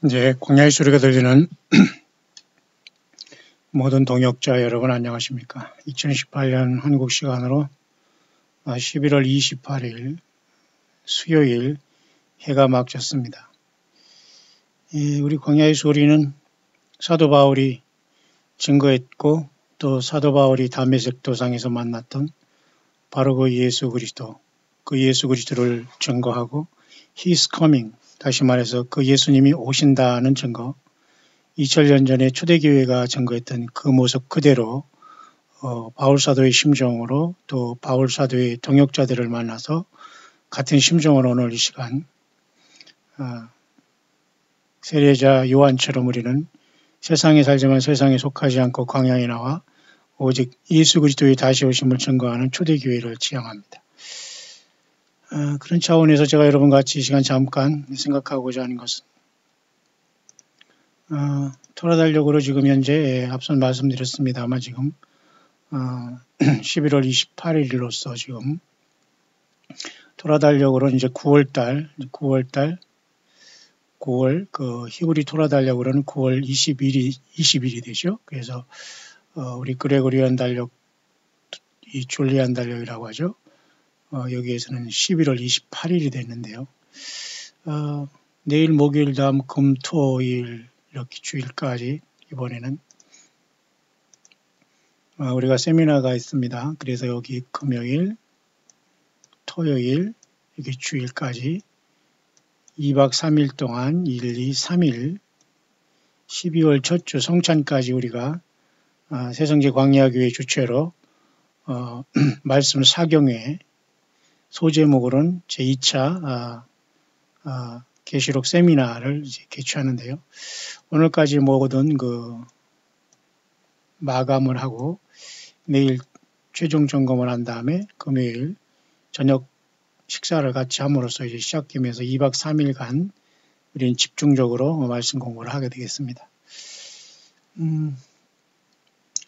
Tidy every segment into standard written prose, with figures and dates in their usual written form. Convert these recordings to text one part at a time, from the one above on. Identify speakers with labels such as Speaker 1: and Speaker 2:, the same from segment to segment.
Speaker 1: 이제 광야의 소리가 들리는 모든 동역자 여러분 안녕하십니까. 2018년 한국 시간으로 11월 28일 수요일 해가 막 졌습니다. 우리 광야의 소리는 사도 바울이 증거했고 또 사도 바울이 다메섹 도상에서 만났던 바로 그 예수 그리스도를 증거하고 He's coming, 다시 말해서 그 예수님이 오신다는 증거, 2000년 전에 초대교회가 증거했던 그 모습 그대로 바울 사도의 심정으로 또 바울 사도의 동역자들을 만나서 같은 심정으로 오늘 이 시간 세례자 요한처럼 우리는 세상에 살지만 세상에 속하지 않고 광야에 나와 오직 예수 그리스도의 다시 오심을 증거하는 초대교회를 지향합니다. 그런 차원에서 제가 여러분과 같이 이 시간 잠깐 생각하고자 하는 것은 토라 달력으로 지금 현재 앞선 말씀드렸습니다만 지금 11월 28일로서 지금 토라 달력으로 이제 9월 그 히브리 토라 달력으로는 9월 20일이 되죠. 그래서 우리 그레고리안 달력, 이 줄리안 달력이라고 하죠. 여기에서는 11월 28일이 됐는데요. 내일 목요일 다음 금, 토, 일 이렇게 주일까지 이번에는 우리가 세미나가 있습니다. 그래서 여기 금요일, 토요일 이렇게 주일까지 2박 3일 동안 1, 2, 3일 12월 첫 주 성찬까지 우리가 새성제 광야교회 주최로 말씀 사경회 소제목으로는 제2차 계시록 세미나를 이제 개최하는데요. 오늘까지 모든 그 마감을 하고 내일 최종 점검을 한 다음에 금요일 저녁 식사를 같이 함으로써 이제 시작되면서 2박 3일간 우리는 집중적으로 말씀 공부를 하게 되겠습니다.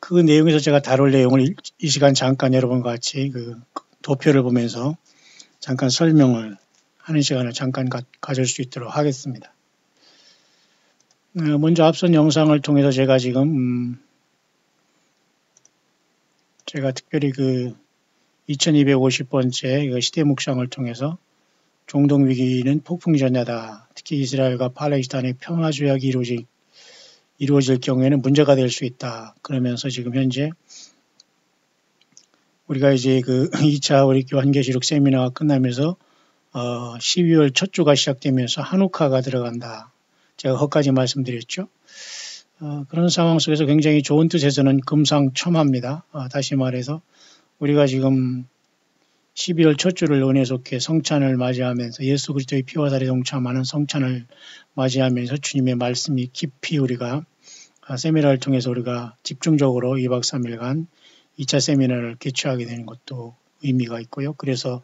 Speaker 1: 그 내용에서 제가 다룰 내용을 이 시간 잠깐 여러분과 같이 그 도표를 보면서 잠깐 설명을 하는 시간을 잠깐 가질 수 있도록 하겠습니다. 먼저 앞선 영상을 통해서 제가 지금 제가 특별히 그 2250번째 시대 묵상을 통해서 중동 위기는 폭풍전야다. 특히 이스라엘과 팔레스타인의 평화 조약이 이루어질 경우에는 문제가 될 수 있다. 그러면서 지금 현재 우리가 이제 그 2차 우리 교환계시록 세미나가 끝나면서 12월 첫 주가 시작되면서 한우카가 들어간다. 제가 거기까지 말씀드렸죠. 그런 상황 속에서 굉장히 좋은 뜻에서는 금상첨화입니다. 다시 말해서 우리가 지금 12월 첫 주를 은혜 속에 성찬을 맞이하면서 예수 그리스도의 피와 살이 동참하는 성찬을 맞이하면서 주님의 말씀이 깊이 우리가 세미나를 통해서 우리가 집중적으로 2박 3일간 2차 세미나를 개최하게 되는 것도 의미가 있고요. 그래서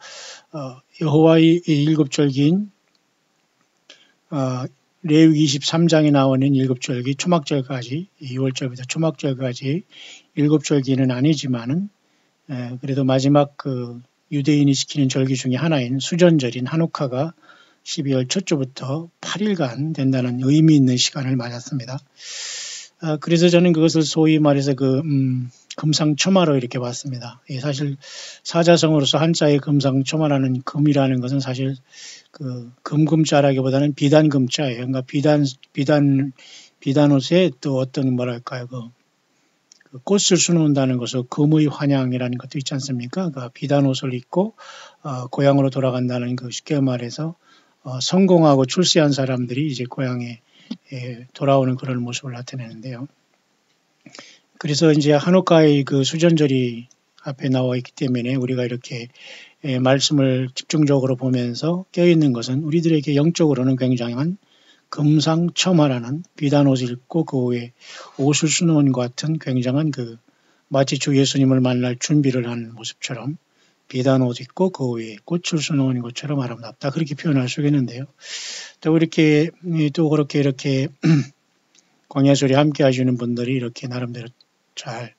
Speaker 1: 여호와의 일곱 절기인 레위기 23장에 나오는 일곱 절기 초막절까지 2월절부터 초막절까지 일곱 절기는 아니지만은 그래도 마지막 그 유대인이 지키는 절기 중에 하나인 수전절인 한우카가 12월 첫 주부터 8일간 된다는 의미 있는 시간을 맞았습니다. 그래서 저는 그것을 소위 말해서 금상첨화로 이렇게 봤습니다. 사실 사자성어로서 한자의 금상첨화라는 금이라는 것은 사실 그 금자라기보다는 비단금자예요. 그러니까 비단옷에 또 어떤 뭐랄까요 그 꽃을 수놓는다는 것은 금의 환향이라는 것도 있지 않습니까? 그러니까 비단옷을 입고 고향으로 돌아간다는 그 쉽게 말해서 성공하고 출세한 사람들이 이제 고향에 돌아오는 그런 모습을 나타내는데요. 그래서 이제 한우카의 그 수전절이 앞에 나와 있기 때문에 우리가 이렇게 말씀을 집중적으로 보면서 껴있는 것은 우리들에게 영적으로는 굉장한 금상첨화라는 비단옷을 입고 그 후에 옷을 수놓은 것 같은 굉장한 그 마치 주 예수님을 만날 준비를 하는 모습처럼 비단옷 입고 그 후에 꽃을 수놓은 것처럼 아름답다. 그렇게 표현할 수 있겠는데요. 또 이렇게 광야소리 함께 하시는 분들이 이렇게 나름대로 잘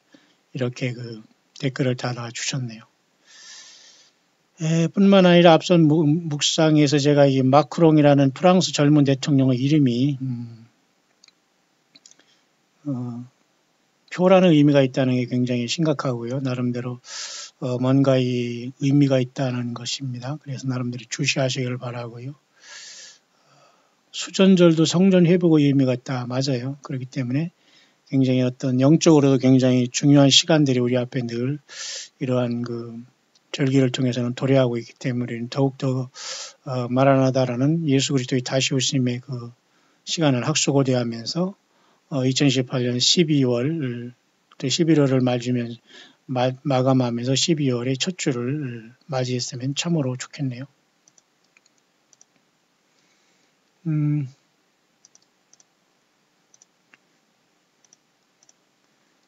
Speaker 1: 이렇게 그 댓글을 달아주셨네요. 뿐만 아니라 앞선 묵상에서 제가 이 마크롱이라는 프랑스 젊은 대통령의 이름이 표라는 의미가 있다는 게 굉장히 심각하고요. 나름대로 뭔가 이 의미가 있다는 것입니다. 그래서 나름대로 주시하시길 바라고요. 수전절도 성전 회복의 의미가 있다. 맞아요. 그렇기 때문에 굉장히 어떤 영적으로도 굉장히 중요한 시간들이 우리 앞에 늘 이러한 그 절기를 통해서는 도래하고 있기 때문에 더욱더 마라나다라는 예수 그리스도의 다시 오심의 그 시간을 학수고대하면서 2018년 12월 또 11월을 마감하면서 12월의 첫 주를 맞이했으면 참으로 좋겠네요.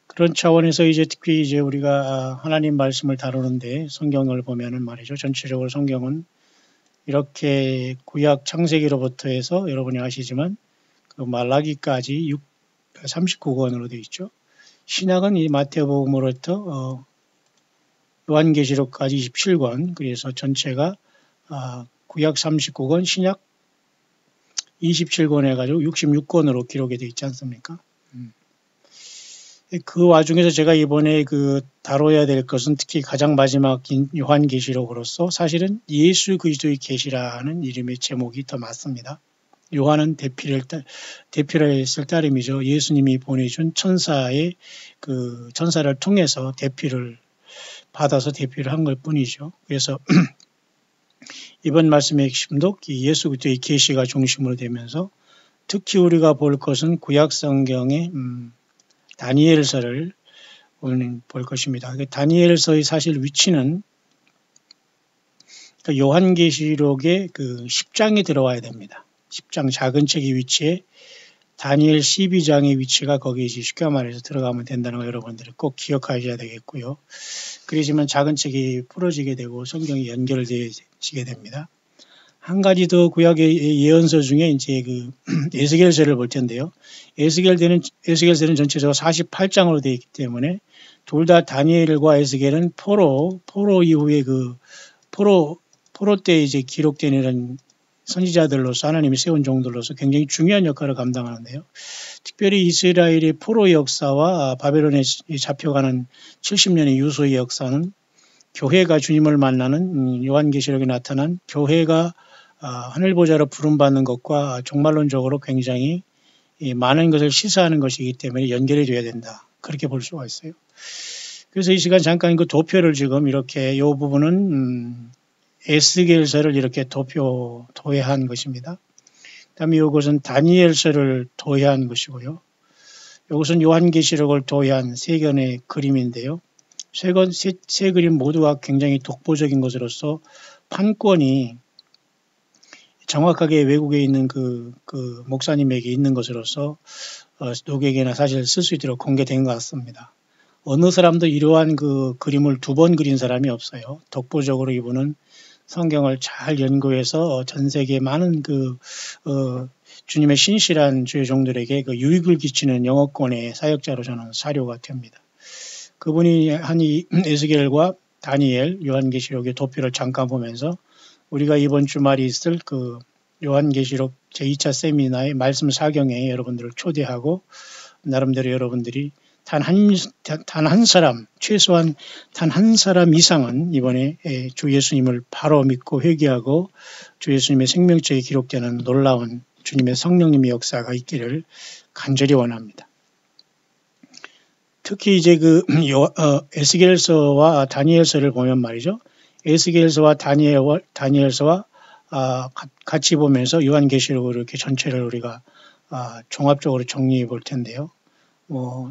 Speaker 1: 그런 차원에서 이제 특히 이제 우리가 하나님 말씀을 다루는데 성경을 보면은 말이죠. 전체적으로 성경은 이렇게 구약 창세기로부터 해서 여러분이 아시지만 그 말라기까지 39권으로 되어 있죠. 신약은 이 마태복음으로부터 요한계시록까지 27권, 그래서 전체가 구약 39권, 신약 27권 해가지고 66권으로 기록이 되어 있지 않습니까? 그 와중에서 제가 이번에 다뤄야 될 것은 특히 가장 마지막인 요한계시록으로서 사실은 예수 그리스도의 계시라는 이름의 제목이 더 맞습니다. 요한은 대피를 했을 따름이죠. 예수님이 보내준 천사를 통해서 대피를 받아서 대피를 한 것 뿐이죠. 그래서 이번 말씀의 핵심도 예수 그리스도의 계시가 중심으로 되면서 특히 우리가 볼 것은 구약 성경의 다니엘서를 볼 것입니다. 다니엘서의 사실 위치는 요한계시록의 10장이 들어와야 됩니다. 10장 작은 책의 위치에 다니엘 12장의 위치가 거기에 쉽게 말해서 들어가면 된다는 거 여러분들이 꼭 기억하셔야 되겠고요. 그러시면 작은 책이 풀어지게 되고 성경이 연결되어지게 됩니다. 한 가지 더 구약의 예언서 중에 이제 에스겔서를 볼 텐데요. 에스겔서는 전체적으로 48장으로 되어 있기 때문에 둘 다 다니엘과 에스겔은 포로 이후에 포로 때 이제 기록된 선지자들로서 하나님이 세운 종들로서 굉장히 중요한 역할을 감당하는데요. 특별히 이스라엘의 포로 역사와 바벨론에 잡혀가는 70년의 유소의 역사는 교회가 주님을 만나는 요한계시록에 나타난 교회가 하늘보좌로 부름받는 것과 종말론적으로 굉장히 많은 것을 시사하는 것이기 때문에 연결이 되어야 된다. 그렇게 볼 수가 있어요. 그래서 이 시간 잠깐 도표를 지금 이렇게 이 부분은 에스겔서를 이렇게 도해한 것입니다. 그다음에 이것은 다니엘서를 도해한 것이고요. 이것은 요한계시록을 도해한 세 권의 그림인데요. 세 그림 모두가 굉장히 독보적인 것으로서 판권이 정확하게 외국에 있는 그 목사님에게 있는 것으로서 누구에게나 사실 쓸 수 있도록 공개된 것 같습니다. 어느 사람도 이러한 그림을 두 번 그린 사람이 없어요. 독보적으로 이분은 성경을 잘 연구해서 전 세계 많은 주님의 신실한 주의 종들에게 유익을 끼치는 영어권의 사역자로 저는 사료가 됩니다. 그분이 한 에스겔과 다니엘, 요한계시록의 도표를 잠깐 보면서 우리가 이번 주말에 있을 요한계시록 제2차 세미나의 말씀 사경에 여러분들을 초대하고 나름대로 여러분들이 단 한 사람, 최소한 단 한 사람 이상은 이번에 주 예수님을 바로 믿고 회개하고 주 예수님의 생명책에 기록되는 놀라운 주님의 성령님의 역사가 있기를 간절히 원합니다. 특히 이제 에스겔서와 다니엘서를 보면 말이죠. 에스겔서와 다니엘서와 같이 보면서 요한계시록을 이렇게 전체를 우리가 종합적으로 정리해 볼 텐데요.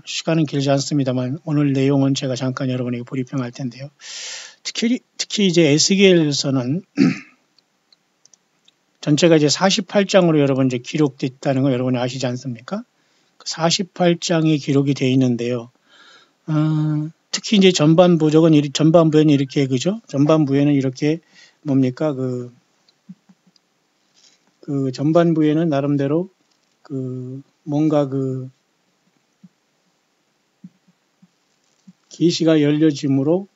Speaker 1: 시간은 길지 않습니다만 오늘 내용은 제가 잠깐 여러분에게 브리핑할 텐데요. 특히 이제 에스겔서는 전체가 이제 48장으로 여러분 이제 기록됐다는 거 여러분이 아시지 않습니까? 48장이 기록이 되어 있는데요. 특히 이제 전반부에는 이렇게 그죠? 전반부에는 이렇게 뭡니까? 전반부에는 나름대로 뭔가 계시가 열려짐으로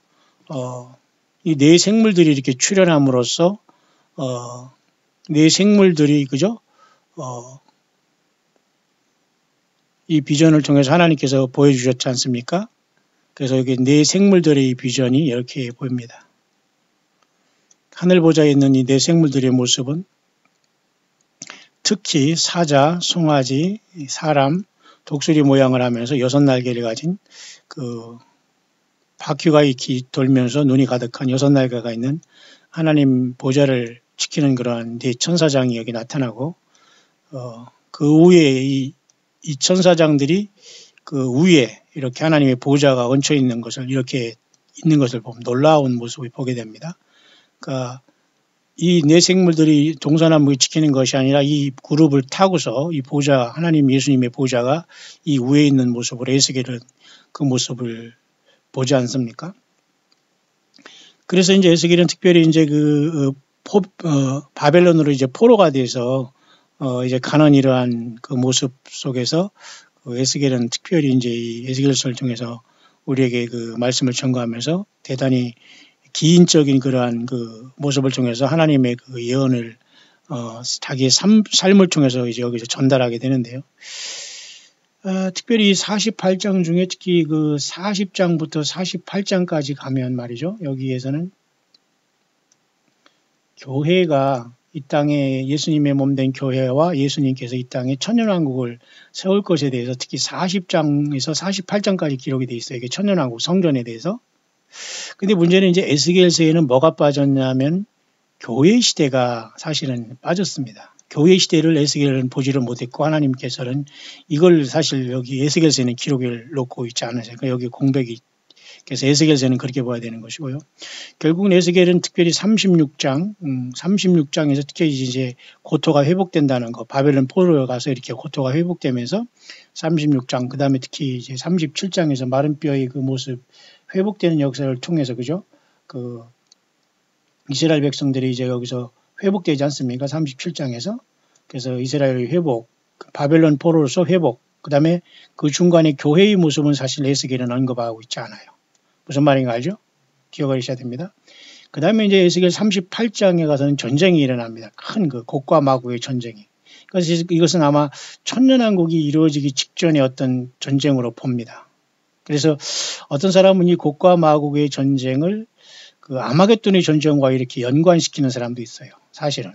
Speaker 1: 이 네 생물들이 이렇게 출현함으로써 네 생물들이 그죠? 이 비전을 통해서 하나님께서 보여주셨지 않습니까? 그래서 여기 네 생물들의 비전이 이렇게 보입니다. 하늘 보좌에 있는 이 네 생물들의 모습은 특히 사자, 송아지, 사람, 독수리 모양을 하면서 6날개를 가진 그 바퀴가 이렇게 돌면서 눈이 가득한 6날개가 있는 하나님 보좌를 지키는 그러한 네 천사장이 여기 나타나고 그 위에 이 천사장들이 그 위에 이렇게 하나님의 보좌가 얹혀 있는 것을 이렇게 있는 것을 보면 놀라운 모습을 보게 됩니다. 그러니까 이 네 생물들이 동서남북을 지키는 것이 아니라 이 그룹을 타고서 이 보좌, 하나님 예수님의 보좌가 이 위에 있는 모습으로 에스겔은 그 모습을 보지 않습니까? 그래서 이제 에스겔은 특별히 이제 바벨론으로 이제 포로가 돼서 이제 가는 이러한 그 모습 속에서 에스겔은 특별히 이제 이 에스겔서를 통해서 우리에게 그 말씀을 전가하면서 대단히 기인적인 그러한 그 모습을 통해서 하나님의 그 예언을 자기의 삶을 통해서 이제 여기서 전달하게 되는데요. 특별히 48장 중에 특히 그 40장부터 48장까지 가면 말이죠. 여기에서는 교회가 이 땅에 예수님의 몸된 교회와 예수님께서 이 땅에 천년왕국을 세울 것에 대해서 특히 40장에서 48장까지 기록이 되어 있어요. 이게 천년왕국 성전에 대해서. 근데 문제는 이제 에스겔서에는 뭐가 빠졌냐면 교회 시대가 사실은 빠졌습니다. 교회 시대를 에스겔은 보지를 못했고 하나님께서는 이걸 사실 여기 에스겔서에는 기록을 놓고 있지 않으세요. 그러니까 여기 공백이 그래서 에스겔서는 그렇게 봐야 되는 것이고요. 결국은 에스겔은 특별히 36장에서 특히 이제 고토가 회복된다는 거, 바벨론 포로에 가서 이렇게 고토가 회복되면서 36장, 그 다음에 특히 이제 37장에서 마른 뼈의 그 모습 회복되는 역사를 통해서 그죠? 그 이스라엘 백성들이 이제 여기서 회복되지 않습니까? 37장에서. 그래서 이스라엘의 회복, 바벨론 포로로서 회복, 그 다음에 그 중간에 교회의 모습은 사실 에스겔은 언급하고 있지 않아요. 무슨 말인가 알죠? 기억하셔야 됩니다. 그 다음에 이제 에스겔 38장에 가서는 전쟁이 일어납니다. 큰 그 곡과 마곡의 전쟁이. 그래서 이것은 아마 천년왕국이 이루어지기 직전의 어떤 전쟁으로 봅니다. 그래서 어떤 사람은 이 곡과 마곡의 전쟁을 그 아마겟돈의 전쟁과 이렇게 연관시키는 사람도 있어요. 사실은.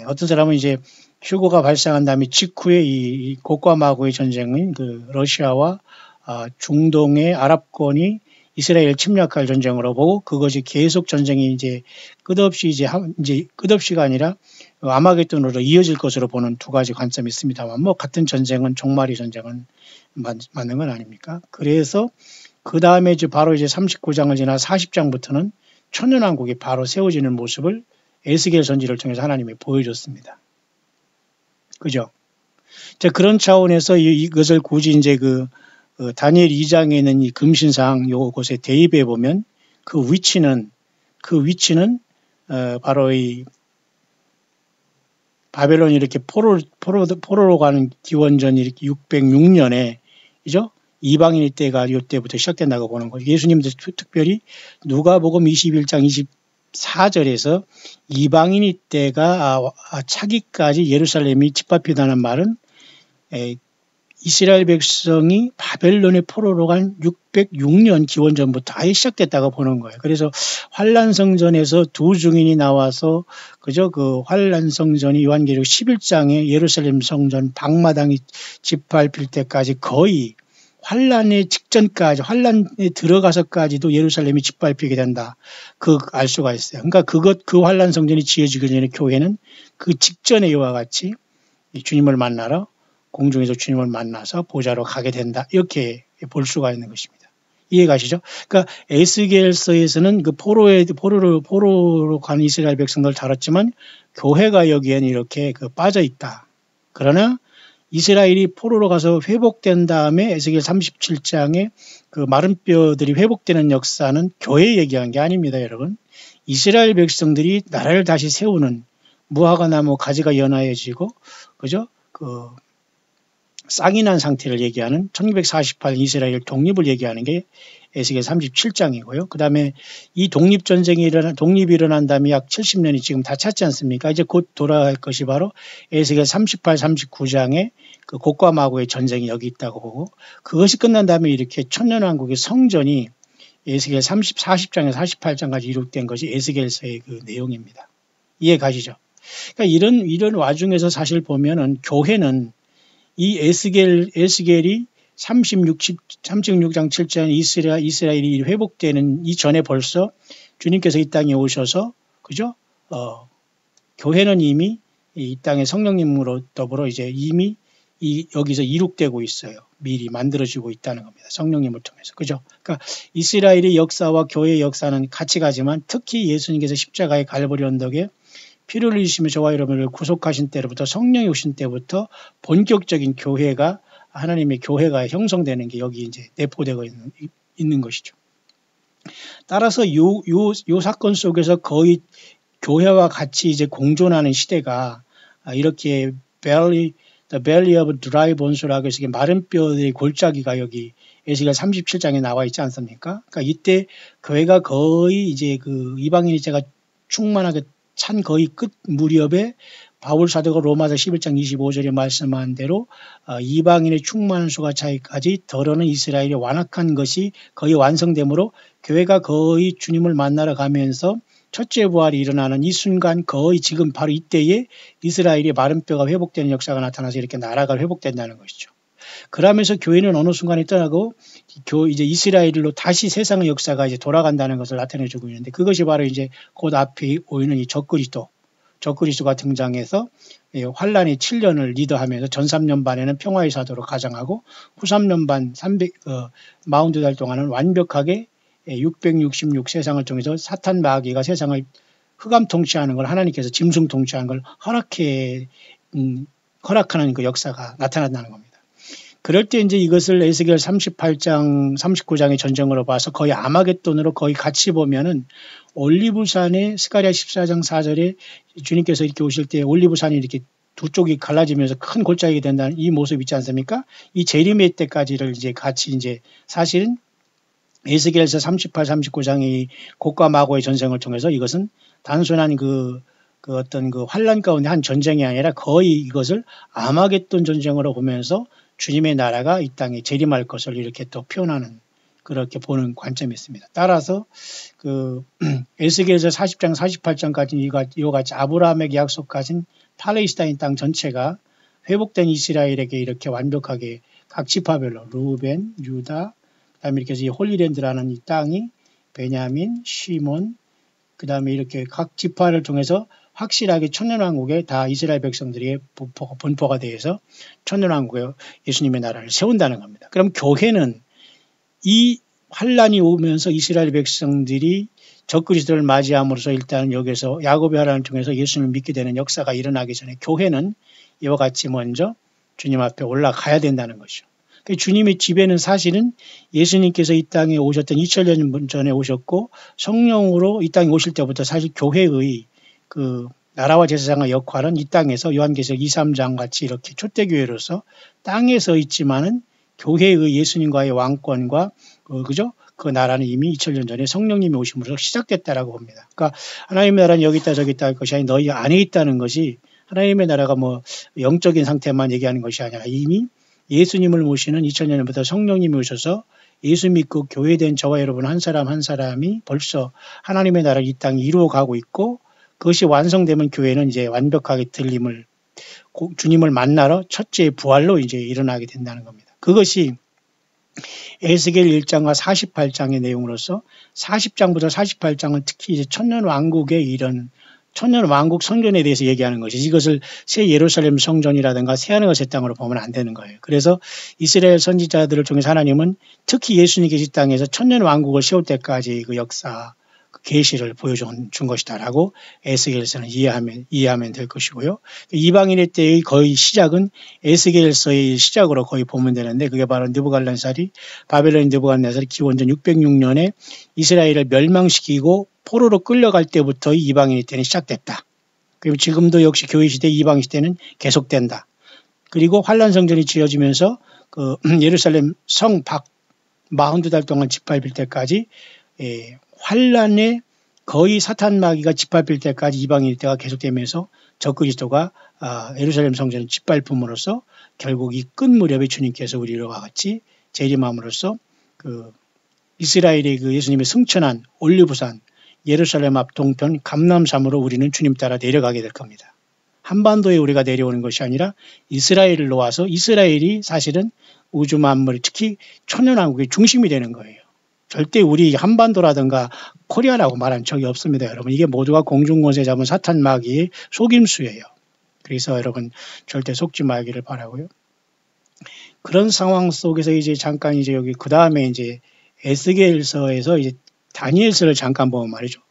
Speaker 1: 어떤 사람은 이제 휴거가 발생한 다음에 직후에 이 곡과 마곡의 전쟁은 그 러시아와 중동의 아랍권이 이스라엘 침략할 전쟁으로 보고 그것이 계속 전쟁이 이제 끝없이 끝없이가 아니라 아마겟돈으로 이어질 것으로 보는 두 가지 관점이 있습니다만 뭐 같은 전쟁은 종말의 전쟁은 맞는 건 아닙니까? 그래서 그 다음에 이제 바로 이제 39장을 지나 40장부터는 천년왕국이 바로 세워지는 모습을 에스겔 선지를 통해서 하나님이 보여줬습니다. 그죠? 자, 그런 차원에서 이것을 굳이 이제 다니엘 2장에 있는 이 금신상 요것에 대입해 보면 그 위치는 바로 이 바벨론이 이렇게 포로로 가는 기원전 이렇게 606년에 그죠? 이방인의 때가 이때부터 시작된다고 보는 거예요. 예수님도 특별히 누가복음 21장 24절에서 이방인의 때가 차기까지 예루살렘이 짓밟히다는 말은 이스라엘 백성이 바벨론의 포로로 간 606년 기원전부터 아예 시작됐다고 보는 거예요. 그래서 환란성전에서 두 증인이 나와서 그저 그 환란성전이 요한계시록 11장에 예루살렘 성전 방마당이 짓밟힐 때까지 거의 환란의 직전까지 환란에 들어가서까지도 예루살렘이 짓밟히게 된다. 알 수가 있어요. 그러니까 그 환란성전이 지어지기 전에 교회는 그 직전에 이와 같이 주님을 만나러 공중에서 주님을 만나서 보좌로 가게 된다. 이렇게 볼 수가 있는 것입니다. 이해가시죠? 그러니까 에스겔서에서는 그 포로로 간 이스라엘 백성들 다뤘지만 교회가 여기에는 이렇게 빠져 있다. 그러나 이스라엘이 포로로 가서 회복된 다음에 에스겔 37장에 그 마른 뼈들이 회복되는 역사는 교회 얘기한 게 아닙니다, 여러분. 이스라엘 백성들이 나라를 다시 세우는 무화과 나무 가지가 연하여지고, 그죠? 싹이 난 상태를 얘기하는 1948 이스라엘 독립을 얘기하는 게 에스겔 37장이고요. 그 다음에 이 독립이 일어난 다음에 약 70년이 지금 다 찼지 않습니까? 이제 곧 돌아갈 것이 바로 에스겔 38, 39장의 그 곡과 마고의 전쟁이 여기 있다고 보고, 그것이 끝난 다음에 이렇게 천년왕국의 성전이 에스겔 40장에서 48장까지 이룩된 것이 에스겔서의 그 내용입니다. 이해 가시죠? 그러니까 이런 와중에서 사실 보면은 교회는 이 에스겔이 36장 7장 이스라엘이 회복되는 이전에 벌써 주님께서 이 땅에 오셔서, 그죠? 교회는 이미 이 땅에 성령님으로 더불어 이제 이미 여기서 이룩되고 있어요. 미리 만들어지고 있다는 겁니다. 성령님을 통해서. 그죠? 그러니까 이스라엘의 역사와 교회의 역사는 같이 가지만 특히 예수님께서 십자가의 갈보리 언덕에 피를 흘리시며 저와 여러분을 구속하신 때로부터 성령이 오신 때부터 본격적인 교회가, 하나님의 교회가 형성되는 게 여기 이제 내포되고 있는 것이죠. 따라서 요 사건 속에서 거의 교회와 같이 이제 공존하는 시대가 이렇게 the belly of dry bones라고 해서 마른 뼈의 골짜기가 여기 에스겔 37장에 나와 있지 않습니까? 그러니까 이때 교회가 거의 이제 그 이방인의 죄가 충만하게 찬 거의 끝 무렵에 바울 사도가 로마서 11장 25절에 말씀한 대로 이방인의 충만한 수가 차이까지 더러는 이스라엘이 완악한 것이 거의 완성되므로 교회가 거의 주님을 만나러 가면서 첫째 부활이 일어나는 이 순간, 거의 지금 바로 이때에 이스라엘의 마른 뼈가 회복되는 역사가 나타나서 이렇게 나라가 회복된다는 것이죠. 그러면서 교회는 어느 순간에 떠나고 이제 이스라엘로 다시 세상의 역사가 이제 돌아간다는 것을 나타내주고 있는데, 그것이 바로 이제 곧 앞에 보이는 이 적그리스도가 등장해서 환란의 7년을 리더하면서 전 3년 반에는 평화의 사도로 가장하고 후 3년 반 42달 동안은 완벽하게 666 세상을 통해서 사탄 마귀가 세상을 흑암 통치하는 걸, 하나님께서 짐승 통치하는 걸 허락하는 그 역사가 나타난다는 겁니다. 그럴 때 이제 이것을 에스겔 38장, 39장의 전쟁으로 봐서 거의 아마겟돈으로 거의 같이 보면은 올리브산의 스가랴 14장 4절에 주님께서 이렇게 오실 때 올리브산이 이렇게 두 쪽이 갈라지면서 큰 골짜기가 된다는 이 모습 있지 않습니까? 이 재림의 때까지를 이제 같이 이제 사실은 에스겔서 38, 39장의 곡과 마고의 전쟁을 통해서 이것은 단순한 그 어떤 그 환란 가운데 한 전쟁이 아니라 거의 이것을 아마겟돈 전쟁으로 보면서 주님의 나라가 이 땅에 재림할 것을 이렇게 또 표현하는, 그렇게 보는 관점이 있습니다. 따라서 그 에스겔서 40장, 48장까지 이와 같이 아브라함에게 약속하신 팔레스타인 땅 전체가 회복된 이스라엘에게 이렇게 완벽하게 각 지파별로 루벤, 유다, 그다음에 이렇게 해서 이 홀리랜드라는 이 땅이 베냐민, 시몬, 그다음에 이렇게 각 지파를 통해서 확실하게 천년왕국에 다 이스라엘 백성들이 분포가 되어서 천년왕국에 예수님의 나라를 세운다는 겁니다. 그럼 교회는 이 환란이 오면서 이스라엘 백성들이 적그리스도를 맞이함으로써 일단 여기서 야곱의 환란을 통해서 예수님을 믿게 되는 역사가 일어나기 전에 교회는 이와 같이 먼저 주님 앞에 올라가야 된다는 것이죠. 주님의 지배는 사실은 예수님께서 이 땅에 오셨던 2000년 전에 오셨고 성령으로 이 땅에 오실 때부터 사실 교회의 그 나라와 제사장의 역할은 이 땅에서 요한계시록 2, 3장 같이 이렇게 초대교회로서 땅에 서 있지만은 교회의 예수님과의 왕권과 그죠? 그 나라는 이미 2000년 전에 성령님이 오심으로 시작됐다라고 봅니다. 그러니까 하나님의 나라는 여기 있다 저기 있다 할 것이 아니라 너희 안에 있다는 것이, 하나님의 나라가 뭐 영적인 상태만 얘기하는 것이 아니라 이미 예수님을 모시는 2000년 전부터 성령님이 오셔서 예수 믿고 교회된 저와 여러분 한 사람 한 사람이 벌써 하나님의 나라를 이 땅에 이루어가고 있고, 그것이 완성되면 교회는 이제 완벽하게 주님을 만나러 첫째 부활로 이제 일어나게 된다는 겁니다. 그것이 에스겔 1장과 48장의 내용으로서 40장부터 48장은 특히 이제 천년왕국의 이런 천년왕국 성전에 대해서 얘기하는 것이지, 이것을 새 예루살렘 성전이라든가 새 하늘과 새 땅으로 보면 안 되는 거예요. 그래서 이스라엘 선지자들을 통해서 하나님은 특히 예수님 계신 땅에서 천년왕국을 세울 때까지 그 역사, 그 계시를 보여준 것이다라고 에스겔서는 이해하면 될 것이고요. 이방인의 때의 거의 시작은 에스겔서의 시작으로 거의 보면 되는데, 그게 바로 바벨론 느부갓네살이 기원전 606년에 이스라엘을 멸망시키고 포로로 끌려갈 때부터 이방인의 때는 시작됐다. 그리고 지금도 역시 교회 시대, 이방 시대는 계속된다. 그리고 환란 성전이 지어지면서 그 예루살렘 성 밖 42달 동안 짓밟힐 때까지 환란의 거의 사탄 마귀가 짓밟힐 때까지 이방인일 때가 계속되면서 적그리스도가 예루살렘 성전을 짓밟음으로써 결국 이 끝 무렵에 주님께서 우리와 같이 재림함으로써 그 이스라엘의 그 예수님의 승천한 올리브산 예루살렘 앞 동편 감람산으로 우리는 주님 따라 내려가게 될 겁니다. 한반도에 우리가 내려오는 것이 아니라 이스라엘로 와서 이스라엘이 사실은 우주 만물 특히 천연왕국의 중심이 되는 거예요. 절대 우리 한반도라든가 코리아라고 말한 적이 없습니다. 여러분 이게 모두가 공중권세 잡은 사탄 마귀의 속임수예요. 그래서 여러분 절대 속지 말기를 바라고요. 그런 상황 속에서 이제 잠깐 이제 여기 그 다음에 이제 에스겔서에서 이제 다니엘서를 잠깐 보면 말이죠.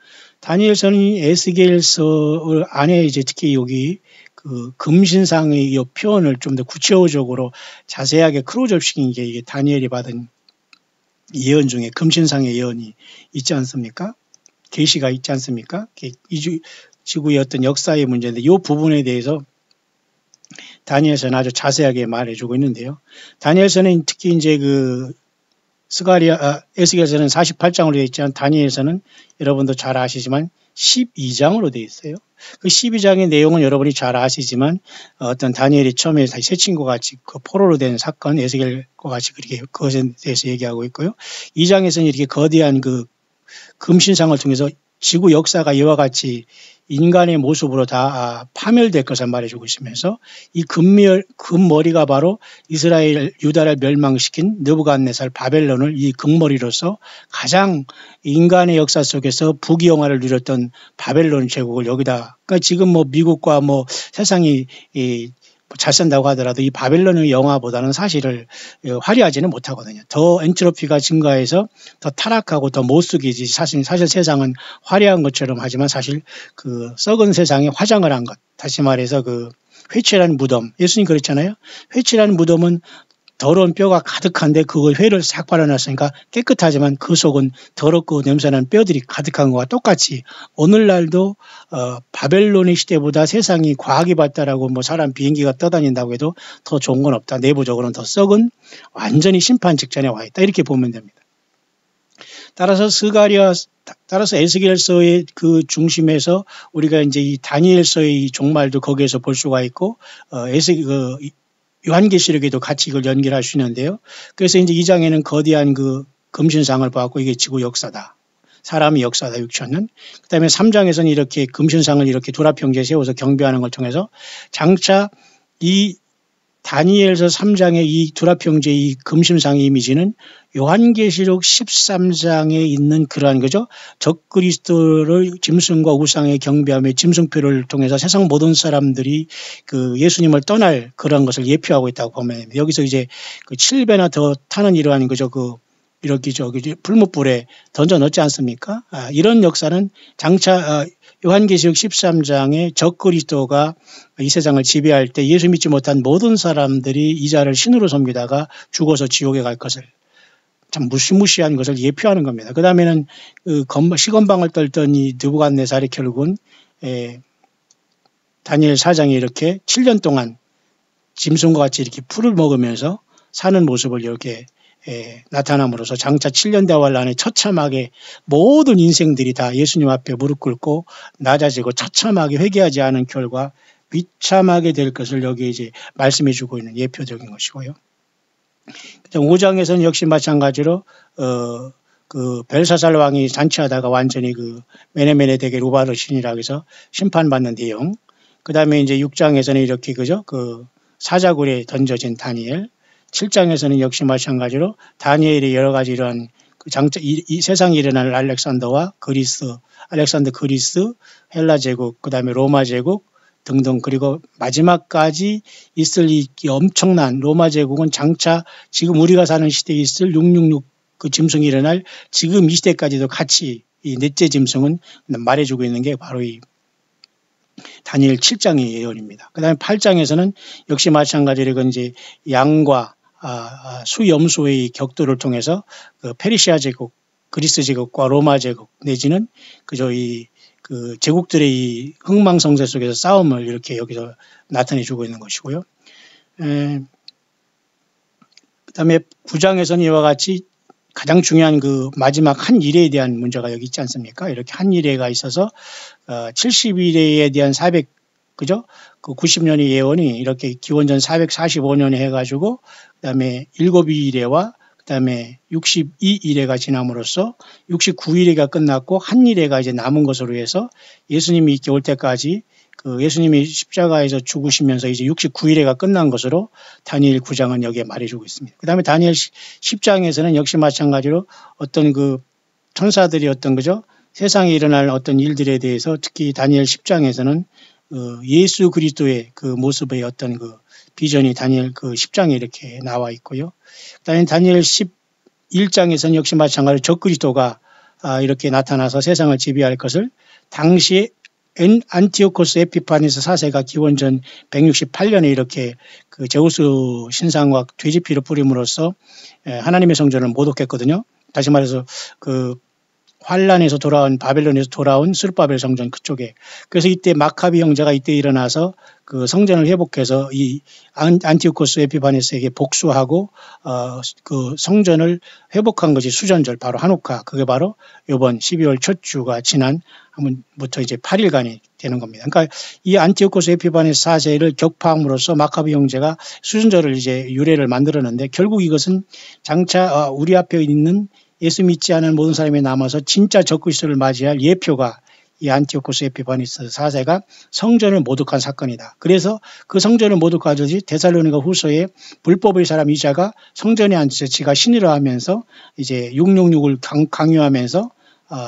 Speaker 1: 다니엘서는 에스겔서 안에 이제 특히 여기 그 금신상의 이 표현을 좀 더 구체적으로 자세하게 클로즈업 시킨 게 이게 다니엘이 받은 예언 중에 금신상의 예언이 있지 않습니까? 계시가 있지 않습니까? 지구의 어떤 역사의 문제인데 이 부분에 대해서 다니엘서는 아주 자세하게 말해주고 있는데요. 다니엘서는 특히 이제 그 에스겔서는 48장으로 되어 있지만 다니엘서는 여러분도 잘 아시지만 12장으로 되어 있어요. 그 12장의 내용은 여러분이 잘 아시지만 어떤 다니엘이 처음에 새 친구와 같이 그 포로로 된 사건 에스겔과 같이 그렇게 그것에 대해서 얘기하고 있고요. 2장에서는 이렇게 거대한 그 금신상을 통해서 지구 역사가 이와 같이 인간의 모습으로 다 파멸될 것을 말해주고 있으면서 이 금머리가 바로 이스라엘 유다를 멸망시킨 느부갓네살 바벨론을 이 금머리로서 가장 인간의 역사 속에서 부귀영화를 누렸던 바벨론 제국을 여기다 그러니까 지금 뭐 미국과 뭐 세상이 잘 산다고 하더라도 이 바벨론의 영화보다는 사실을 화려하지는 못하거든요. 더 엔트로피가 증가해서 더 타락하고 더 못쓰기지 사실 세상은 화려한 것처럼 하지만 사실 그 썩은 세상에 화장을 한 것. 다시 말해서 그 회칠한 무덤. 예수님 그랬잖아요. 회칠한 무덤은 더러운 뼈가 가득한데 그걸 회를 싹 발라놨으니까 깨끗하지만 그 속은 더럽고 냄새나는 뼈들이 가득한 것과 똑같이 오늘날도 바벨론의 시대보다 세상이 과학이 발달하고 뭐 사람 비행기가 떠다닌다고 해도 더 좋은 건 없다. 내부적으로는 더 썩은 완전히 심판 직전에 와 있다. 이렇게 보면 됩니다. 따라서 에스겔서의 그 중심에서 우리가 이제 이 다니엘서의 종말도 거기에서 볼 수가 있고 요한계시록에도 같이 이걸 연결할 수 있는데요. 그래서 이제 2장에는 거대한 그 금신상을 보았고 이게 지구 역사다. 사람의 역사다 6천년. 그 다음에 3장에서는 이렇게 금신상을 이렇게 도라평지에 세워서 경배하는 걸 통해서 장차 이 다니엘서 3장의 이 도라평지의 이 금신상의 이미지는 요한계시록 13장에 있는 그러한 거죠. 적그리스도를 짐승과 우상의 경배함의 짐승표를 통해서 세상 모든 사람들이 그 예수님을 떠날 그런 것을 예표하고 있다고 보면 여기서 이제 그 7배나 더 타는 이러한 거죠. 이렇게 저기 불못불에 던져 넣지 않습니까? 이런 역사는 장차 요한계시록 13장에 적그리스도가 이 세상을 지배할 때 예수 믿지 못한 모든 사람들이 이자를 신으로 섬기다가 죽어서 지옥에 갈 것을 참 무시무시한 것을 예표하는 겁니다. 그 다음에는 시건방을 떨던 이 느부갓네살이 결국은 다니엘 4장에 이렇게 7년 동안 짐승과 같이 이렇게 풀을 먹으면서 사는 모습을 이렇게 나타남으로써 장차 7년 대환란의 처참하게 모든 인생들이 다 예수님 앞에 무릎 꿇고 낮아지고 처참하게 회개하지 않은 결과 비참하게 될 것을 여기 이제 말씀해 주고 있는 예표적인 것이고요. 5장에서는 역시 마찬가지로 그 벨사살 왕이 잔치하다가 완전히 그 메네메네 대게 루바르신이라고 해서 심판받는 내용. 그다음에 이제 6장에서는 이렇게 그죠? 그 사자굴에 던져진 다니엘. 7장에서는 역시 마찬가지로 다니엘의 여러 가지 이러한 그 장차 이 세상에 일어날 알렉산더 그리스, 헬라 제국, 그다음에 로마 제국 등등 그리고 마지막까지 있을 이 엄청난 로마 제국은 장차 지금 우리가 사는 시대에 있을 666 그 짐승이 일어날 지금 이 시대까지도 같이 이 넷째 짐승은 말해주고 있는 게 바로 이 다니엘 7장의 예언입니다. 그다음에 8장에서는 역시 마찬가지로 이제 양과 수염소의 격돌을 통해서 그 페르시아 제국, 그리스 제국과 로마 제국 내지는 그저 그 제국들의 이 흥망성쇠 속에서 싸움을 이렇게 여기서 나타내 주고 있는 것이고요. 그다음에 9장에서는 이와 같이 가장 중요한 그 마지막 한 일에 대한 문제가 여기 있지 않습니까? 이렇게 한 일회가 있어서 70일에 대한 400 그죠? 그 90년의 예언이 이렇게 기원전 445년에 해가지고 그다음에 7일회와 그다음에 62일회가 지남으로써 69일회가 끝났고 한 일회가 이제 남은 것으로 해서 예수님이 이렇게 올 때까지 그 예수님이 십자가에서 죽으시면서 이제 69일회가 끝난 것으로 다니엘 9장은 여기에 말해주고 있습니다. 그 다음에 다니엘 10장에서는 역시 마찬가지로 어떤 그 천사들이 어떤 그죠? 세상에 일어날 어떤 일들에 대해서 특히 다니엘 10장에서는 예수 그리스도의 그 모습의 어떤 그 비전이 다니엘 그 10장에 이렇게 나와 있고요. 그다음에 다니엘 11장에서는 역시 마찬가지로 적그리스도가 이렇게 나타나서 세상을 지배할 것을 당시에 안티오코스 에피파네스 4세가 기원전 168년에 이렇게 그 제우스 신상과 돼지피를 뿌림으로써 하나님의 성전을 모독했거든요. 다시 말해서 그 환란에서 돌아온 바벨론에서 돌아온 스룹바벨 성전 그쪽에. 그래서 이때 마카비 형제가 이때 일어나서 그 성전을 회복해서 이 안티오코스 에피파네스에게 복수하고 그 성전을 회복한 것이 수전절 바로 한우카. 그게 바로 이번 12월 첫 주가 지난 부터 이제 8일간이 되는 겁니다. 그러니까 이 안티오코스 에피파네스 4세를 격파함으로써 마카비 형제가 수전절을 이제 유래를 만들었는데 결국 이것은 장차 우리 앞에 있는 예수 믿지 않은 모든 사람이 남아서 진짜 적그리스도를 맞이할 예표가 이 안티오코스 에피파네스 4세가 성전을 모독한 사건이다. 그래서 그 성전을 모독하듯이 데살로니가 후서에 불법의 사람 이자가 성전에 앉아서 지가 신이라 하면서 이제 666을 강요하면서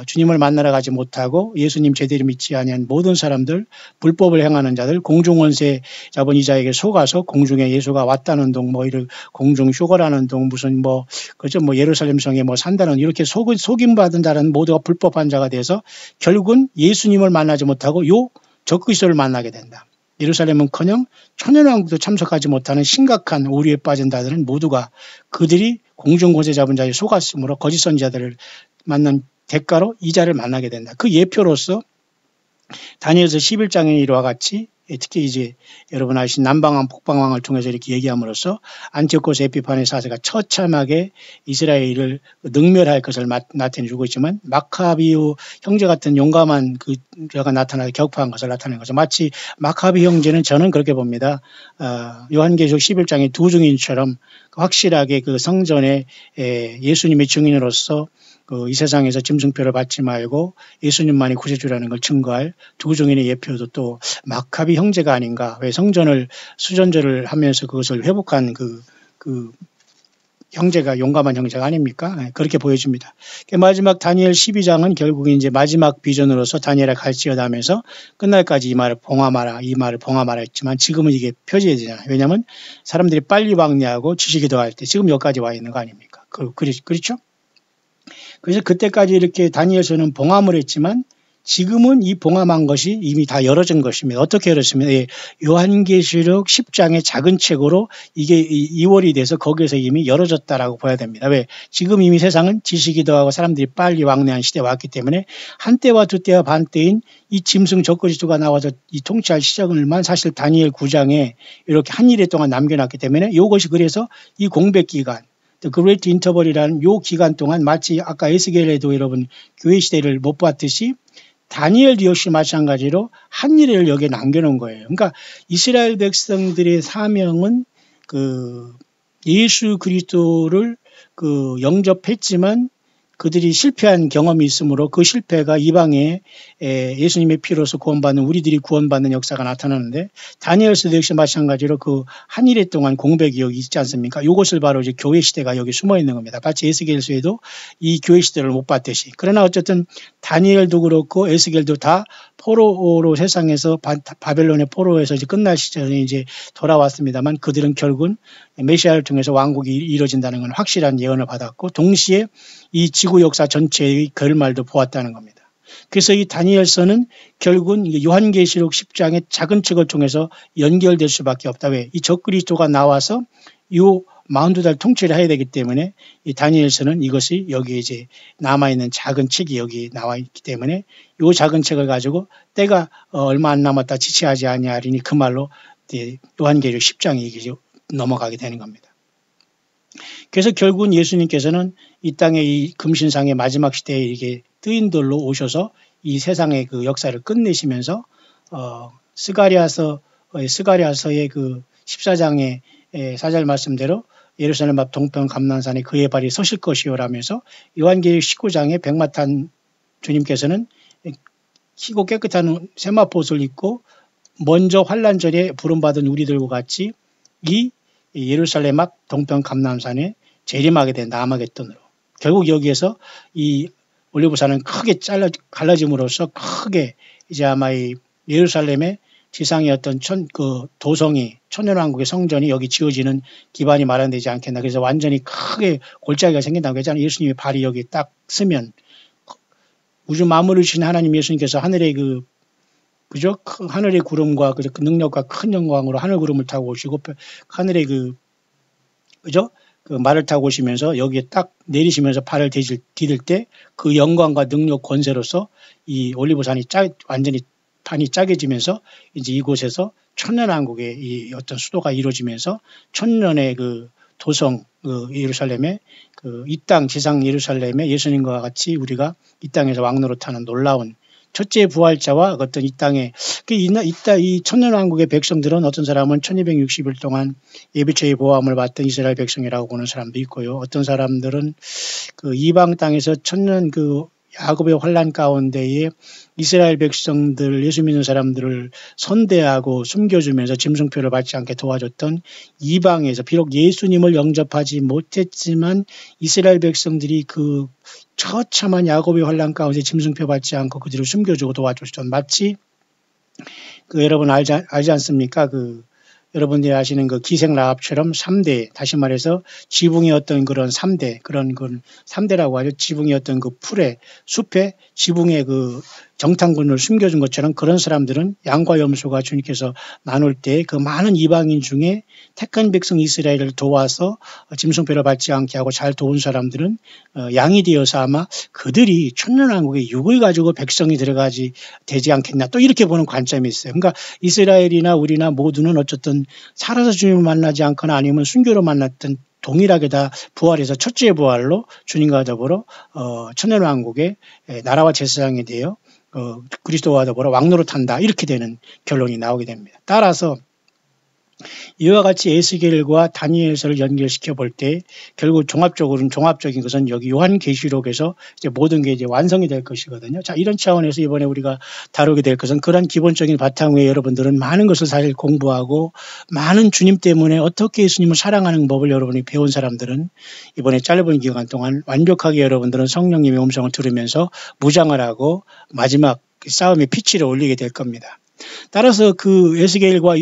Speaker 1: 주님을 만나러 가지 못하고 예수님 제대로 믿지 아니한 모든 사람들, 불법을 행하는 자들, 공중원세 잡은 이자에게 속아서 공중에 예수가 왔다는 동, 뭐 이런 공중 휴거라는 동, 무슨 뭐 그죠, 뭐 예루살렘 성에 뭐 산다는 이렇게 속임 받은 자는 모두가 불법한 자가 돼서 결국은 예수님을 만나지 못하고 요 적그리스도를 만나게 된다. 예루살렘은커녕 천연왕국도 참석하지 못하는 심각한 오류에 빠진 자들은 모두가 그들이 공중권세 잡은 자에 속았으므로 거짓 선지자들을 만난 대가로 이자를 만나게 된다. 그 예표로서 다니엘서 11장에 이와 같이 특히 이제 여러분 아시는 남방왕 북방왕을 통해서 이렇게 얘기함으로써 안티오코스 에피파네스 4세가 처참하게 이스라엘을 능멸할 것을 나타내주고 있지만 마카비우 형제 같은 용감한 그가 나타나서 격파한 것을 나타낸 거죠. 마치 마카비 형제는 저는 그렇게 봅니다. 요한계시록 11장의 두 증인처럼 확실하게 그 성전에 예수님의 증인으로서 이 세상에서 짐승표를 받지 말고 예수님만이 구세주라는 걸 증거할 두 증인의 예표도 또 마카비 형제가 아닌가. 왜 성전을 수전절을 하면서 그것을 회복한 그 형제가 용감한 형제가 아닙니까? 그렇게 보여집니다. 마지막 다니엘 12장은 결국 이제 마지막 비전으로서 다니엘의 갈지어다 하면서 끝날까지 이 말을 봉함하라 했지만 지금은 이게 펴져야 되잖아요. 왜냐하면 사람들이 빨리 왕래하고 지식이 더할 때 지금 여기까지 와 있는 거 아닙니까? 그렇죠? 그래서 그때까지 이렇게 다니엘서는 봉함을 했지만 지금은 이 봉함한 것이 이미 다 열어진 것입니다. 어떻게 열었습니까? 요한계시록 10장의 작은 책으로 이게 2월이 돼서 거기에서 이미 열어졌다라고 봐야 됩니다. 왜? 지금 이미 세상은 지식이 더하고 사람들이 빨리 왕래한 시대에 왔기 때문에 한때와 두때와 반때인 이 짐승 적그리스도가 나와서 이 통치할 시작을만 사실 다니엘 9장에 이렇게 한 일에 동안 남겨놨기 때문에 이것이 그래서 이 공백 기간 그레이트 인터벌이라는 요 기간 동안 마치 아까 에스겔에도 여러분 교회 시대를 못 봤듯이 다니엘 역시 마찬가지로 한 일을 여기에 남겨놓은 거예요. 그러니까 이스라엘 백성들의 사명은 그 예수 그리스도를 그 영접했지만 그들이 실패한 경험이 있으므로 그 실패가 이방에 예수님의 피로서 구원받는 우리들이 구원받는 역사가 나타나는데 다니엘서도 역시 마찬가지로 그 한 일해 동안 공백이 여기 있지 않습니까? 이것을 바로 이제 교회 시대가 여기 숨어 있는 겁니다. 마치 에스겔서에도 이 교회 시대를 못 봤듯이. 그러나 어쨌든 다니엘도 그렇고 에스겔도 다 포로로 세상에서 바벨론의 포로에서 이제 끝날 시절에 이제 돌아왔습니다만 그들은 결국은 메시아를 통해서 왕국이 이루어진다는 건 확실한 예언을 받았고 동시에 이 지구 역사 전체의 결말도 보았다는 겁니다. 그래서 이 다니엘서는 결국은 요한계시록 10장의 작은 책을 통해서 연결될 수밖에 없다. 왜? 이 적그리스도가 나와서 이 42달 통치를 해야 되기 때문에 이 다니엘서는 이것이 여기에 이제 남아있는 작은 책이 여기 나와 있기 때문에 이 작은 책을 가지고 때가 얼마 안 남았다 지체하지 아니하리니 그 말로 요한계시록 10장이 넘어가게 되는 겁니다. 그래서 결국은 예수님께서는 이 땅의 이 금신상의 마지막 시대에 이게 뜨인돌로 오셔서 이 세상의 그 역사를 끝내시면서 스가랴서의 그 14장의 사절 말씀대로 예루살렘 앞 동편 감난산에 그의 발이 서실 것이요라면서 요한계시록 19장에 백마탄 주님께서는 희고 깨끗한 세마포옷을 입고 먼저 환란전에 부름받은 우리들과 같이 이 예루살렘 앞 동편 감난산에 재림하게 된 아마겟돈으로 결국 여기에서 이 올리브산은 크게 갈라짐으로써 크게 이제 아마 이 예루살렘의 지상의 어떤 도성이 천년왕국의 성전이 여기 지어지는 기반이 마련되지 않겠나. 그래서 완전히 크게 골짜기가 생긴다고 했잖아요. 예수님의 발이 여기 딱 쓰면 우주 만물을 주신 하나님 예수님께서 하늘의 그죠? 하늘의 구름과 그 능력과 큰 영광으로 하늘 구름을 타고 오시고 하늘의 그죠? 그 말을 타고 오시면서 여기에 딱 내리시면서 발을 디딜 때 그 영광과 능력 권세로서 이 올리브산이 완전히 판이 짜게지면서 이제 이곳에서 천년왕국의 이 어떤 수도가 이루어지면서 천년의 그 도성 예루살렘에 이 땅 지상 예루살렘에 예수님과 같이 우리가 이 땅에서 왕노릇하는 놀라운 첫째 부활자와 어떤 이 땅에 이 천년왕국의 백성들은 어떤 사람은 1260일 동안 예비처의 보호함을 받던 이스라엘 백성이라고 보는 사람도 있고요. 어떤 사람들은 그 이방 땅에서 천년 야곱의 환란 가운데에 이스라엘 백성들 예수 믿는 사람들을 선대하고 숨겨주면서 짐승표를 받지 않게 도와줬던 이방에서 비록 예수님을 영접하지 못했지만 이스라엘 백성들이 그 처참한 야곱의 환란 가운데 짐승표 받지 않고 그들을 숨겨주고 도와줬던 마치 여러분 알지 않습니까? 여러분들이 아시는 기생 라합처럼 3대, 다시 말해서 지붕의 어떤 그런 3대, 그런 3대라고 하죠. 지붕의 어떤 숲에 지붕의 정탐꾼을 숨겨준 것처럼 그런 사람들은 양과 염소가 주님께서 나눌 때 그 많은 이방인 중에 택한 백성 이스라엘을 도와서 짐승표를 받지 않게 하고 잘 도운 사람들은 양이 되어서 아마 그들이 천년왕국의 육을 가지고 백성이 되지 않겠나 또 이렇게 보는 관점이 있어요. 그러니까 이스라엘이나 우리나 모두는 어쨌든 살아서 주님을 만나지 않거나 아니면 순교로 만났던 동일하게 다 부활해서 첫째 부활로 주님과 더불어 천년왕국의 나라와 제사장이 되어 그리스도와 더불어 왕노릇한다 이렇게 되는 결론이 나오게 됩니다. 따라서 이와 같이 에스겔과 다니엘서를 연결시켜 볼 때 결국 종합적인 것은 여기 요한계시록에서 이제 모든 게 이제 완성이 될 것이거든요. 자, 이런 차원에서 이번에 우리가 다루게 될 것은 그런 기본적인 바탕 위에 여러분들은 많은 것을 사실 공부하고 많은 주님 때문에 어떻게 예수님을 사랑하는 법을 여러분이 배운 사람들은 이번에 짧은 기간 동안 완벽하게 여러분들은 성령님의 음성을 들으면서 무장을 하고 마지막 싸움의 피치를 올리게 될 겁니다. 따라서 에스겔과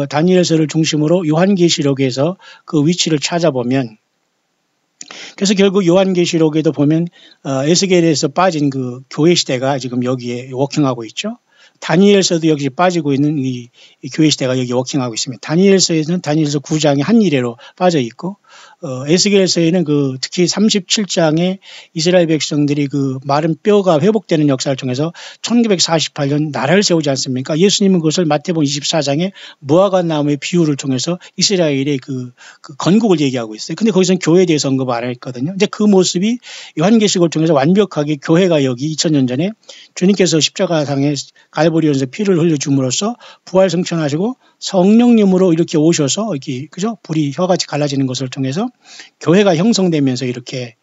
Speaker 1: 다니엘서를 중심으로 요한계시록에서 그 위치를 찾아보면 그래서 결국 요한계시록에도 보면 에스겔에서 빠진 교회 시대가 지금 여기에 워킹하고 있죠. 다니엘서도 여기 빠지고 있는 이 교회 시대가 여기 워킹하고 있습니다. 다니엘서에는 다니엘서 9장에 한 이래로 빠져 있고 에스겔서에는 특히 37장에 이스라엘 백성들이 마른 뼈가 회복되는 역사를 통해서 1948년 나라를 세우지 않습니까? 예수님은 그것을 마태복음 24장에 무화과 나무의 비유를 통해서 이스라엘의 건국을 얘기하고 있어요. 근데 거기서는 교회에 대해서 언급 안 했거든요. 이제 그 모습이 요한계시록을 통해서 완벽하게 교회가 여기 2000년 전에 주님께서 십자가상에 갈보리에서 피를 흘려줌으로써 부활 성천하시고 성령님으로 이렇게 오셔서 그죠? 불이 혀같이 갈라지는 것을 통해서 교회가 형성되면서 이렇게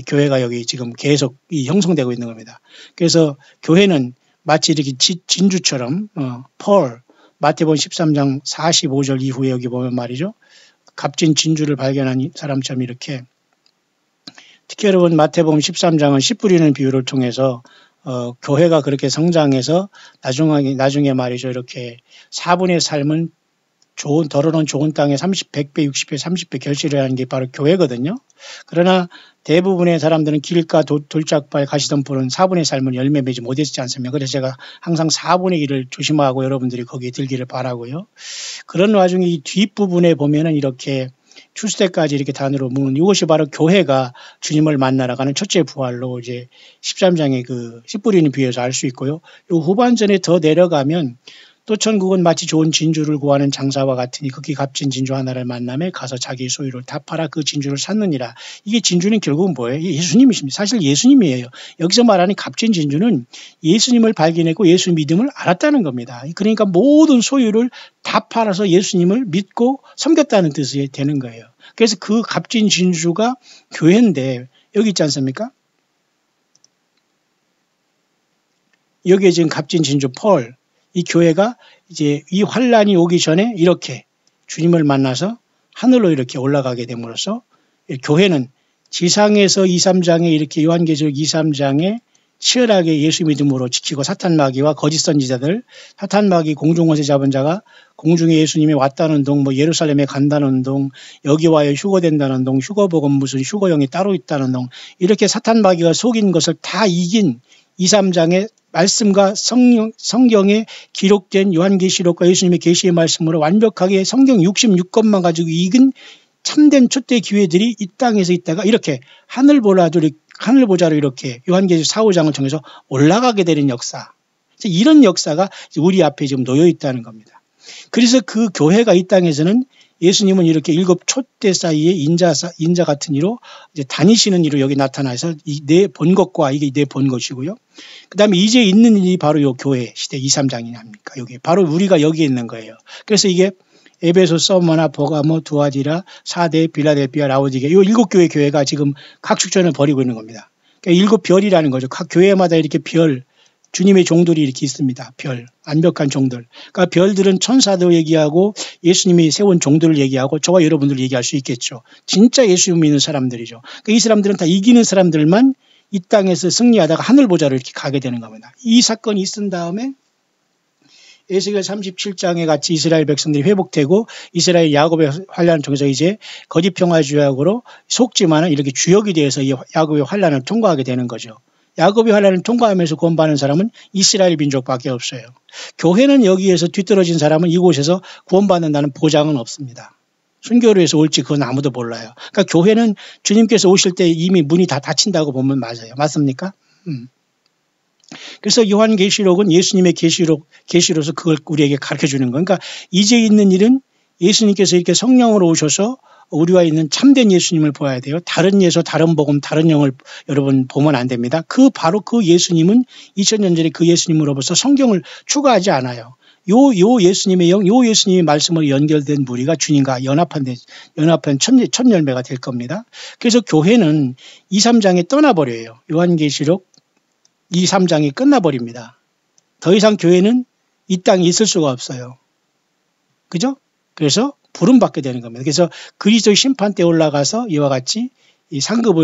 Speaker 1: 교회가 여기 지금 계속 형성되고 있는 겁니다. 그래서 교회는 마치 이렇게 진주처럼 마태복음 13장 45절 이후에 여기 보면 말이죠. 값진 진주를 발견한 사람처럼 이렇게 특히 여러분 마태복음 13장은 씨 뿌리는 비유를 통해서 교회가 그렇게 성장해서 나중에 말이죠. 이렇게 4분의 삶은 덜어놓은 좋은 땅에 100배, 60배, 30배 결실을 하는 게 바로 교회거든요. 그러나 대부분의 사람들은 길가 돌짝발 가시덤불은 4분의 삶은 열매 맺지 못했지 않습니까? 그래서 제가 항상 4분의 1을 조심하고 여러분들이 거기에 들기를 바라고요. 그런 와중에 이 뒷부분에 보면은 이렇게 출세까지 이렇게 단으로 묶는 이것이 바로 교회가 주님을 만나러 가는 첫째 부활로 이제 13장의 씨 뿌리는 비유에서 알 수 있고요. 이 후반전에 더 내려가면 또 천국은 마치 좋은 진주를 구하는 장사와 같으니 극히 값진 진주 하나를 만남에 가서 자기 소유를 다 팔아 그 진주를 샀느니라. 이게 진주는 결국은 뭐예요? 예수님이십니다. 사실 예수님이에요. 여기서 말하는 값진 진주는 예수님을 발견했고 예수 믿음을 알았다는 겁니다. 그러니까 모든 소유를 다 팔아서 예수님을 믿고 섬겼다는 뜻이 되는 거예요. 그래서 그 값진 진주가 교회인데 여기 있지 않습니까? 여기에 지금 값진 진주 펄, 이 교회가 이제 이 환란이 오기 전에 이렇게 주님을 만나서 하늘로 이렇게 올라가게 됨으로써 교회는 지상에서 2, 3장에 이렇게 요한계시록 2, 3장에 치열하게 예수 믿음으로 지키고 사탄 마귀와 거짓 선지자들, 사탄 마귀 공중원세 잡은 자가 공중에 예수님이 왔다는 동, 뭐 예루살렘에 간다는 동, 여기 와요 휴거된다는 동, 휴거복은 무슨 휴거형이 따로 있다는 동, 이렇게 사탄 마귀가 속인 것을 다 이긴 2, 3장의 말씀과 성경에 기록된 요한계시록과 예수님의 계시의 말씀으로 완벽하게 성경 66권만 가지고 이긴 참된 초대 기회들이 이 땅에서 있다가 이렇게 하늘 보자로 이렇게 요한계시록 4, 5장을 통해서 올라가게 되는 역사. 이런 역사가 우리 앞에 지금 놓여 있다는 겁니다. 그래서 그 교회가 이 땅에서는 예수님은 이렇게 7 촛대 사이에 인자 같은 이로 이제 다니시는 이로 여기 나타나서 내 본 것과 이게 내 본 것이고요. 그 다음에 이제 있는 일이 바로 요 교회 시대 2, 3장이 아닙니까? 여기 바로 우리가 여기에 있는 거예요. 그래서 이게 에베소, 서머나, 버가모, 두아디라, 사대, 빌라델피아, 라오디게 이 7교회 교회가 지금 각축전을 벌이고 있는 겁니다. 그러니까 7별이라는 거죠. 각 교회마다 이렇게 별, 주님의 종들이 이렇게 있습니다. 별, 완벽한 종들. 그러니까 별들은 천사들 얘기하고 예수님이 세운 종들을 얘기하고 저와 여러분들 얘기할 수 있겠죠. 진짜 예수 믿는 사람들이죠. 그러니까 이 사람들은 다 이기는 사람들만 이 땅에서 승리하다가 하늘 보자로 이렇게 가게 되는 겁니다. 이 사건이 있은 다음에 에스겔 37장에 같이 이스라엘 백성들이 회복되고 이스라엘 야곱의 환란을 통해서 이제 거짓 평화의 주역으로 속지만은 이렇게 주역이 되어서 이 야곱의 환란을 통과하게 되는 거죠. 야곱의 환란을 통과하면서 구원받는 사람은 이스라엘 민족밖에 없어요. 교회는 여기에서 뒤떨어진 사람은 이곳에서 구원받는다는 보장은 없습니다. 순교로에서 올지 그건 아무도 몰라요. 그러니까 교회는 주님께서 오실 때 이미 문이 다 닫힌다고 보면 맞아요. 맞습니까? 그래서 요한계시록은 예수님의 계시로서 그걸 우리에게 가르쳐주는 거예요. 그러니까 이제 있는 일은 예수님께서 이렇게 성령으로 오셔서 우리와 있는 참된 예수님을 보아야 돼요. 다른 예수, 다른 복음, 다른 영을 여러분 보면 안 됩니다. 바로 그 예수님은 2000년 전에 그 예수님으로부터 성경을 추가하지 않아요. 요 예수님의 영, 요 예수님의 말씀으로 연결된 무리가 주님과 연합한 첫 열매가 될 겁니다. 그래서 교회는 2, 3장에 떠나버려요. 요한계시록 2, 3장이 끝나버립니다. 더 이상 교회는 이 땅에 있을 수가 없어요. 그죠? 그래서 부름받게 되는 겁니다. 그래서 그리스도의 심판 때 올라가서 이와 같이 이 상급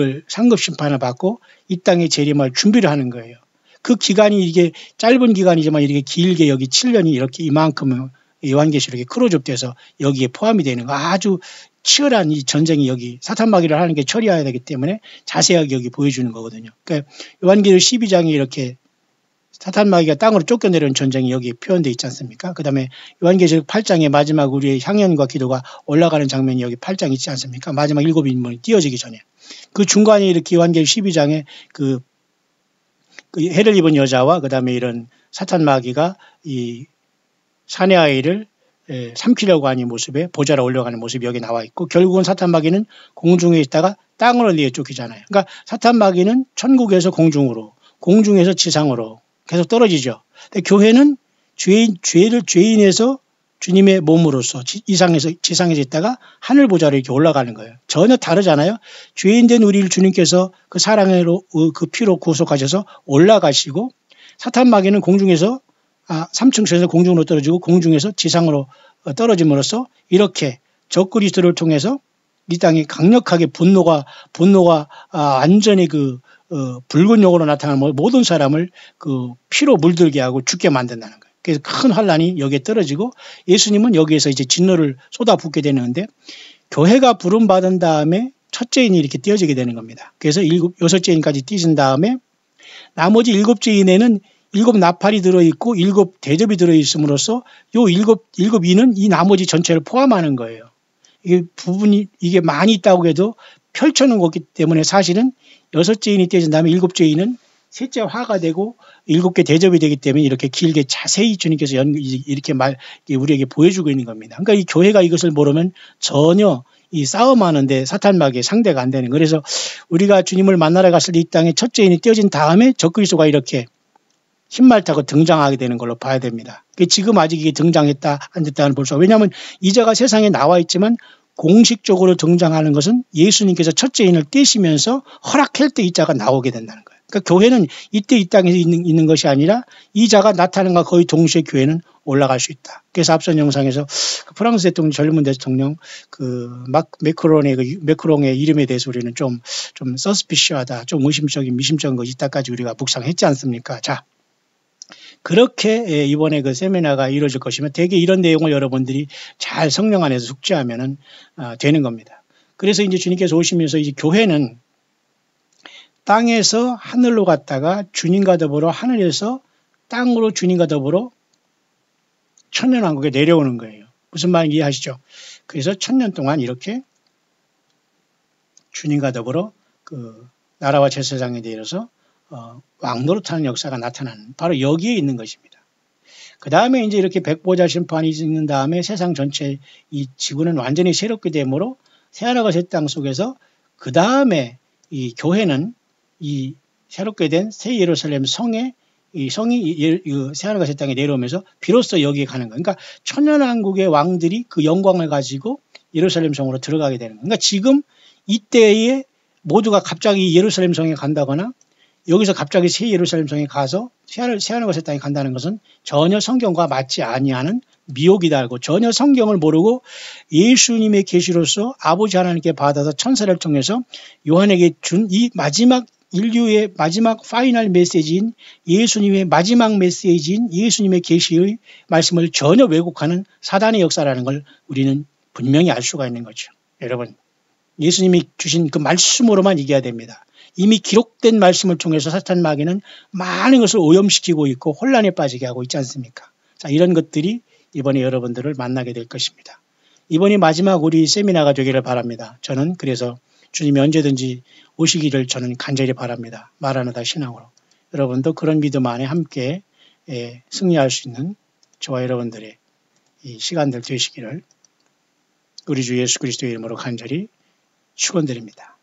Speaker 1: 심판을 받고 이 땅에 재림할 준비를 하는 거예요. 그 기간이 이게 짧은 기간이지만 이렇게 길게 여기 7년이 이렇게 이만큼 요한계시록에 크로즈업돼서 여기에 포함이 되는 거 아주 치열한 이 전쟁이 여기 사탄 마귀를 하는 게 처리해야 되기 때문에 자세하게 여기 보여주는 거거든요. 그러니까 요한계시록 12장에 이렇게 사탄 마귀가 땅으로 쫓겨내려는 전쟁이 여기 표현되어 있지 않습니까? 그 다음에 요한계시록 8장에 마지막 우리의 향연과 기도가 올라가는 장면이 여기 8장 있지 않습니까? 마지막 7 인물이 띄어지기 전에. 그 중간에 이렇게 요한계시록 12장에 그 해를 입은 여자와 그 다음에 이런 사탄 마귀가 이 사내 아이를 삼키려고 하는 모습에 보좌로 올려가는 모습이 여기 나와 있고 결국은 사탄 마귀는 공중에 있다가 땅으로 내쫓기잖아요. 그러니까 사탄 마귀는 천국에서 공중으로, 공중에서 지상으로 계속 떨어지죠. 근데 교회는 죄인에서 주님의 몸으로서 지상에서 있다가 하늘 보좌로 이렇게 올라가는 거예요. 전혀 다르잖아요. 죄인된 우리를 주님께서 그 사랑으로 그 피로 구속하셔서 올라가시고 사탄 마귀는 공중에서 3층에서 공중으로 떨어지고 공중에서 지상으로 떨어짐으로써 이렇게 적그리스도를 통해서 이 땅에 강력하게 분노가 완전히 붉은 용으로 나타나는 모든 사람을 그 피로 물들게 하고 죽게 만든다는 거예요. 그래서 큰 환란이 여기에 떨어지고 예수님은 여기에서 이제 진노를 쏟아붓게 되는데 교회가 부름받은 다음에 첫째인이 이렇게 띄어지게 되는 겁니다. 그래서 6째인까지 띄진 다음에 나머지 7째인에는 7 나팔이 들어있고 7 대접이 들어있음으로써 요 7인은 이 나머지 전체를 포함하는 거예요. 이게 많이 있다고 해도 펼쳐놓은 거기 때문에 사실은 6째인이 떼진 다음에 7째인은 셋째 화가 되고 7개 대접이 되기 때문에 이렇게 길게 자세히 주님께서 이렇게 우리에게 보여주고 있는 겁니다. 그러니까 이 교회가 이것을 모르면 전혀 이 싸움하는데 사탄마귀의 상대가 안 되는 거예요. 그래서 우리가 주님을 만나러 갔을 때 이 땅에 첫째 인이 떼어진 다음에 적그리스도가 이렇게 흰말 타고 등장하게 되는 걸로 봐야 됩니다. 지금 아직 이게 등장했다 안 됐다는 볼 수 없어요. 왜냐하면 이자가 세상에 나와 있지만 공식적으로 등장하는 것은 예수님께서 첫째 인을 떼시면서 허락할 때 이자가 나오게 된다는 거예요. 그러니까 교회는 이때 이 땅에 있는 것이 아니라 이자가 나타나는과 거의 동시에 교회는 올라갈 수 있다. 그래서 앞선 영상에서 프랑스 대통령, 젊은 대통령 매크롱의 이름에 대해서 우리는 좀 서스피시하다, 좀 미심적인 것이 있다까지 우리가 묵상했지 않습니까? 자, 그렇게 이번에 그 세미나가 이루어질 것이면 대개 이런 내용을 여러분들이 잘 성령 안에서 숙지하면은 되는 겁니다. 그래서 이제 주님께서 오시면서 이제 교회는 땅에서 하늘로 갔다가 주님과 더불어 하늘에서 땅으로 주님과 더불어 천년왕국에 내려오는 거예요. 무슨 말인지 이해하시죠? 그래서 1000년 동안 이렇게 주님과 더불어 그 나라와 제사장에 내려서 왕노릇하는 역사가 나타나는 바로 여기에 있는 것입니다. 그 다음에 이제 이렇게 백보자 심판이 있는 다음에 세상 전체 이 지구는 완전히 새롭게 되므로 새하늘과 새 땅 속에서 그 다음에 이 교회는 이 새롭게 된 새 예루살렘 성에 이 성이 새하늘과 새 땅에 내려오면서 비로소 여기에 가는 거예요. 그러니까 천년왕국의 왕들이 그 영광을 가지고 예루살렘 성으로 들어가게 되는 거예요. 그러니까 지금 이때에 모두가 갑자기 예루살렘 성에 간다거나 여기서 갑자기 새 예루살렘 성에 가서 새하늘과 새 땅에 간다는 것은 전혀 성경과 맞지 아니하는 미혹이다 알고 전혀 성경을 모르고 예수님의 계시로서 아버지 하나님께 받아서 천사를 통해서 요한에게 준 이 마지막 인류의 마지막 파이널 메시지인 예수님의 마지막 메시지인 예수님의 계시의 말씀을 전혀 왜곡하는 사단의 역사라는 걸 우리는 분명히 알 수가 있는 거죠. 여러분, 예수님이 주신 그 말씀으로만 이겨야 됩니다. 이미 기록된 말씀을 통해서 사탄 마귀는 많은 것을 오염시키고 있고 혼란에 빠지게 하고 있지 않습니까? 자, 이런 것들이 이번에 여러분들을 만나게 될 것입니다. 이번이 마지막 우리 세미나가 되기를 바랍니다. 저는 그래서 주님이 언제든지 오시기를 저는 간절히 바랍니다. 마라나다 신앙으로. 여러분도 그런 믿음 안에 함께 승리할 수 있는 저와 여러분들의 이 시간들 되시기를 우리 주 예수 그리스도의 이름으로 간절히 축원드립니다.